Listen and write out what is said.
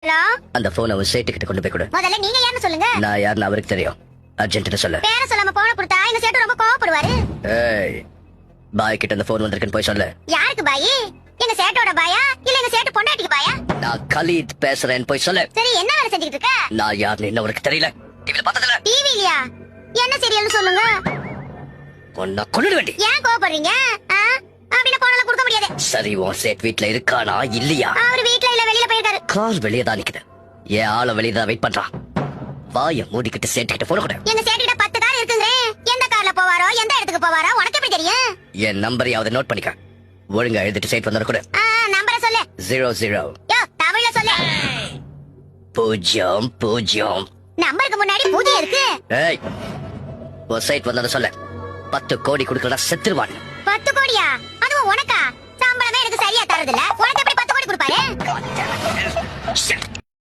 Hello, அந்த போனை அவன் சேட்டு கிட்ட கொண்டு போய் கொடு. முதல்ல நீங்க யாருன்னு சொல்லுங்க. நான் யாருன்னு அவருக்கு தெரியும். அர்ஜென்ட்னு சொல்லு. பேர சொல்லாம போன கொடுத்தா எங்க சேட்டு ரொம்ப கோவப்படுவாரு. ஏய், பாய் கிட்ட அந்த போன் வந்திருக்குன்னு போய் சொல்லு. யாருக்கு பாயி? எங்க சேட்டோட பாயா இல்ல எங்க சேட்டு பொண்டாட்டிக்கு பாயா? நான் கலீத் பேசுறேன்னு போய் சொல்லு. சரி, என்ன வேலை செஞ்சுக்கிட்டு இருக்க? நான் யாருன்னு இன்னும் உனக்கு தெரியல. டிவில பார்த்ததில்ல. டிவிலயா? என்ன சீரியல்னு சொல்லுங்க. உன்னை கொன்னுட வேண்டி. ஏன் கோவப்படுறீங்க? அப்படின்னா போனல கொடுக்க முடியாது. சரி, உன் சேட் வீட்ல இருக்கானா இல்லையா? அவர் வீட்ல இல்ல, வெளியில போயிருக்காரு. கார் வெளியே தான் நிக்குது. ஏன் ஆள வெளியே தான் வெயிட் பண்றான். வாய மூடிக்கிட்டு சேட்டு கிட்ட போன கூட. எங்க சேட்டு கிட்ட 10 கார் இருக்குங்க. எந்த கார்ல போவாரோ எந்த இடத்துக்கு போவாரோ உனக்கு எப்படி தெரியும்? என் நம்பரையாவது நோட் பண்ணிக்க. ஒழுங்கா எழுதிட்டு சேட் வந்தா கூட. நம்பரை சொல்லு. 00 யோ, தமிழ்ல சொல்லு. 00. நம்பருக்கு முன்னாடி பூஜ்ஜியம் இருக்கு. ஏய், உன் சைட் வந்தத சொல்ல. 10 கோடி கொடுக்கலனா செத்துருவான். 10 கோடியா? அதுவும் உனக்கா? சம்பளமே எனக்கு சரியா தரதில்ல. உனக்கு எப்படி 10 கோடி கொடுப்பாரு?